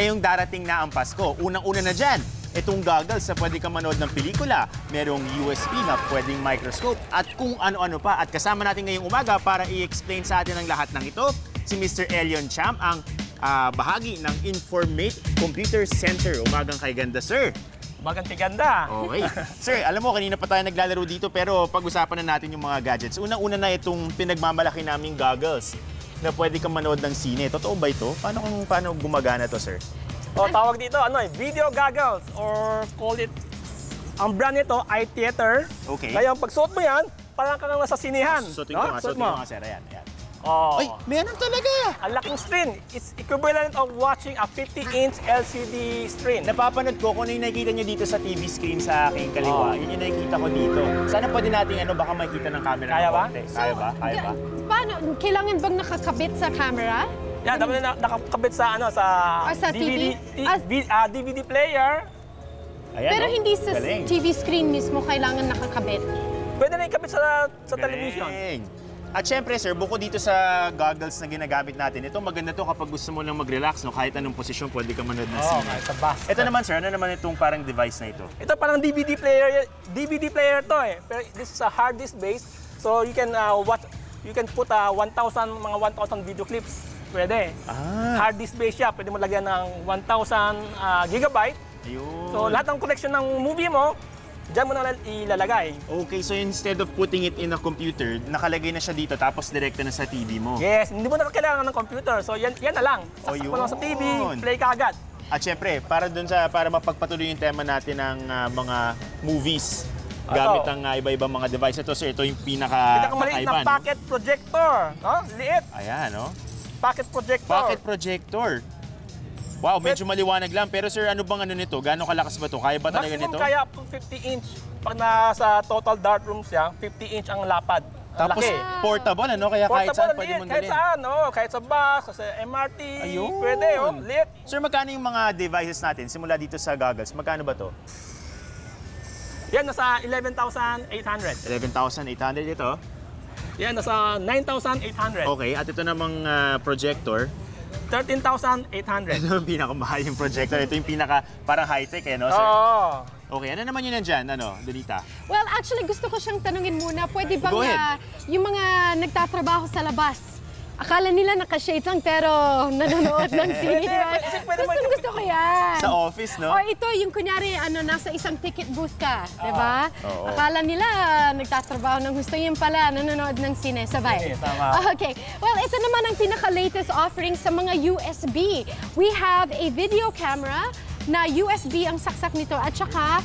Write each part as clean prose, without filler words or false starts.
ngayong darating na ang Pasko. Unang-una na dyan, itong goggles na pwede kang manood ng pelikula. Merong USB na pwedeng microscope at kung ano-ano pa. At kasama natin ngayong umaga para i-explain sa atin ang lahat ng ito, si Mr. Elion Champ, ang bahagi ng Informate Computer Center. Umagang kay ganda, sir. Umagang kay ganda. Okay. Sir, alam mo, kanina pa tayo naglalaro dito pero pag-usapan na natin yung mga gadgets. Unang-una na itong pinagmamalaki naming goggles na pwede kang manood ng sine. Totoo ba ito? Paano gumagana to, sir? O, tawag dito, video goggles or call it, ang brand nito, iTheater. Okay. Ngayon, pag suot mo yan, parang kang nasa sinihan. Suotin ko nga, sir. Ayan. Oh. Ay, meron talaga! Ang laking screen. It's equivalent of watching a 50-inch LCD screen. Napapanood ko kung ano yung nakikita nyo dito sa TV screen sa aking kaliwa. Yun yung nakikita ko dito. Sana pwede natin baka makikita ng camera. Kaya ba? Kaya ba? Paano? Kailangan bang nakakabit sa camera? Yan, dapat na nakakabit sa sa DVD, DVD player. Ayan, Pero hindi sa galing. TV screen mismo kailangan nakakabit. Pwede na ikabit sa Galing. television. At syempre, sir, bukod dito sa goggles na ginagamit natin, ito maganda to kapag gusto mo lang mag-relax, no? Kahit anong posisyon, pwede ka manood ng sine. Sa bus. Ito naman, sir, ano naman itong parang device na ito? Ito parang DVD player to eh. Pero this is a hard disk based. So you can put 1,000 video clips. Pwede. Hard disk based siya. Pwede mo lagyan ng 1,000 gigabyte. Ayun. So lahat ng collection ng movie mo, diyan mo na ilalagay. Okay, so instead of putting it in a computer, nakalagay na siya dito tapos direkta na sa TV mo. Yes, hindi mo na kailangan ng computer. So yan na lang. Saksak mo lang sa TV, play ka agad. At syempre, para mapagpatuloy yung tema natin ng mga movies gamit ang iba-ibang mga device. Ito, sir, ito yung Pinakamaliit na pocket projector. Liit. Ayan, no? Pocket projector. Pocket projector. Wow, medyo maliwanag lang. Pero sir, ano bang nito? Gaano kalakas ba ito? Kaya ba talaga nito? Maximum kaya 50-inch. Pag nasa total darkroom siya, 50-inch ang lapad. Tapos laki. portable, ano? Kaya kahit saan pwede mong dalhin. Kahit saan, kahit sa bus, sa MRT, Ayun. pwede, lit. Sir, magkano yung mga devices natin? Simula dito sa goggles, magkano ba to? Yan, nasa 11,800. 11,800 ito. Yan, nasa 9,800. Okay, at ito namang projector. 13,800. Ito yung pinakamahal yung projector. Ito yung parang high-tech, no, sir? Oo. Okay, ano naman yun nandyan, Donita? Well, actually, gusto ko siyang tanungin muna. Pwede bang Go ahead. yung mga nagtatrabaho sa labas, akala nila naka-shades lang pero nanonood ng sine. Gusto ko yan. Sa office, no? O ito, yung kunyari, nasa isang ticket booth ka, di ba? Oo. Akala nila nagtatrabaho ng gusto, yung pala nanonood ng sine, sabay. Tama. Okay. Well, ito naman ang pinaka-latest offering sa mga USB. We have a video camera na USB ang saksak nito at saka,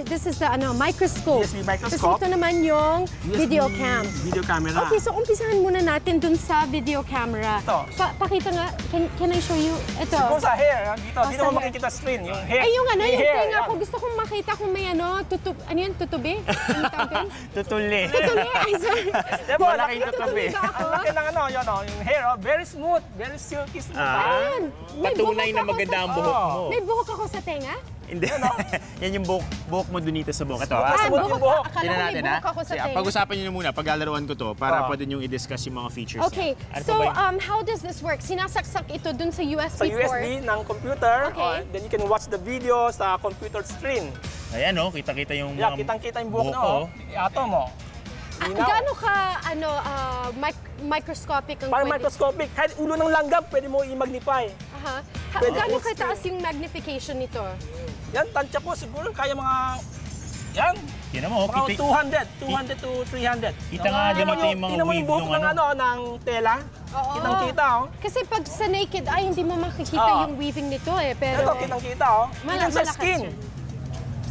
this is the microscope. USB microscope. Tapos ito naman yung USB video cam. Video camera. Okay, so umpisahan muna natin dun sa video camera. Ito. Pakita nga, can I show you? Ito. Siguro sa hair, dito sa mo hair. makikita screen, yung hair. Ay, yung hair, tenga yan. ko. Gusto kong makita kung may tutubi? Ano tawag? Tutuli. Tutubi? Ay, sorry. Diba, Malaking tutubi. ba ako? Ang laki ng yung hair, very smooth, very silky smooth. Ayan. May Patunay na buhok ako maganda sa- ang buhok mo. May buhok ako sa tenga? Hindi. Yan yung buhok mo Donita sa buhok. Ito, Smooth yung buhok. Akala Tingnan ko may natin, buhok ako sa Sige, tenga. pag-usapan nyo muna, paglalaruan ko to, para pwede nyo i-discuss yung mga features Okay, niya. Ano so pa ba how does this work? Sinasaksak ito dun sa USB Sa port? USB ng computer, Okay. then you can watch the video sa computer screen. Ayan, kita-kita yung Yeah, mga kitang-kita yung buhok buhok na, Iato mo. Gaano ka, microscopic ang Parang pwede? microscopic. Kahit ulo ng langgam, pwede mo i-magnify. Aha. Pwede Gaano full kataas yung magnification nito? Yan, tansya ko siguro kaya mga... Yan, Tingnan mo, mga kita 200 to 300. nga ganito yung mga Tingnan mo wave yung buhok nung ng tela. Oo. Kitang-kita, Kasi pag sa naked eye, hindi mo makikita Oo. yung weaving nito eh. Pero Ito, kitang-kita, Even sa malakas skin. siya.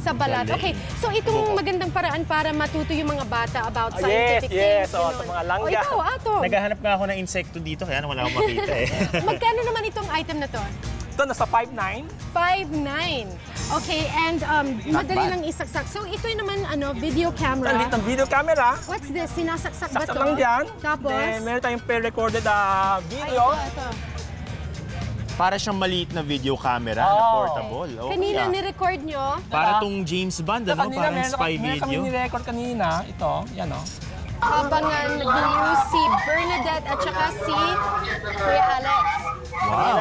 Sa balat. Galing. Okay, so itong magandang paraan para matuto yung mga bata about scientific yes, things. sa ganun. mga langga. O ikaw, Ato. Naghahanap nga ako ng insekto dito, kaya wala akong makita eh. Magkano naman itong item na to? Ito, nasa 5'9". 5'9". Okay, and madali bad. lang isaksak. So ito yung naman video camera. Talit ng video camera. What's this? Sinasaksak ba Saksak to? lang dyan. Tapos? Then, meron tayong pre-recorded Ay, video. ito. Para siyang maliit na video camera na Oh. portable. Okay, Kanina ni-record nyo. Para tong James Bond, Kanina, parang spy meron kami video. ni-record kanina. Ito, yan habang nag-use si Bernadette at saka si Kuya Alex. Wow.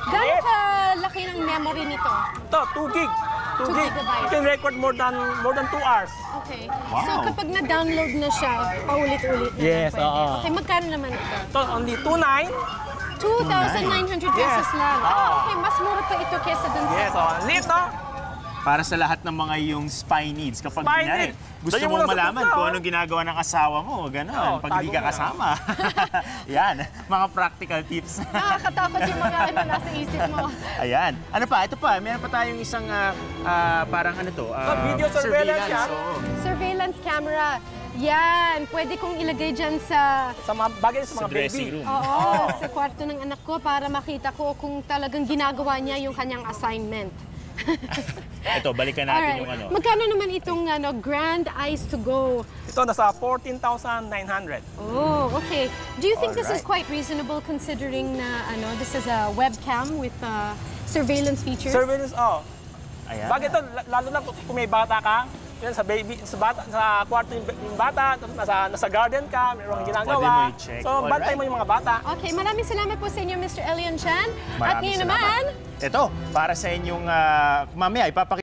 Gano'n kalaki ng memory nito? Ito, 2 gig. 2 gig. gigabytes. You can record more than 2 hours. Okay. Wow. So kapag na-download na siya, paulit-ulit na Yes, lang pwede. oo. Okay, magkano naman ito? Ito, only 2,900. 2,900 pesos Yes. lang. Oo. Okay, mas mura pa ito kesa dun sa... Yes, lit, no? Para sa lahat ng mga yung spy needs. Kapag Spy kunyari, need. gusto Dali mo mong na sa malaman puso. kung anong ginagawa ng asawa mo, gano'n, Oo, pag hindi tago ka mo na. kasama. Yan, mga practical tips. Nakakatakot yung mga nasa isip mo. Ayan. Ano pa? Ito pa, meron pa tayong isang parang ano to? Video surveillance yan. oo. Surveillance camera. Yan, pwede kong ilagay dyan sa... Sa mga bagay sa mga dressing baby. room. Oo, sa kwarto ng anak ko para makita ko kung talagang ginagawa niya yung kanyang assignment. Ito, balikan natin yung ano. Magkano naman itong Grand Eyes to Go? Ito, nasa 14,900. Oh, okay. Do you think this is Alright. quite reasonable considering na this is a webcam with surveillance features? Surveillance, Ayan. Bakit ito, lalo na kung may bata ka, yan sa baby, sa kwarto yung bata, tapos nasa garden ka, mayroong ginagawa. Pwede mo i-check. So, bantay mo yung mga bata. Okay, maraming salamat po sa inyo, Mr. Elian Chan. At Maraming ngayon salamat. naman, Ito, para sa inyong mamaya, ipapakita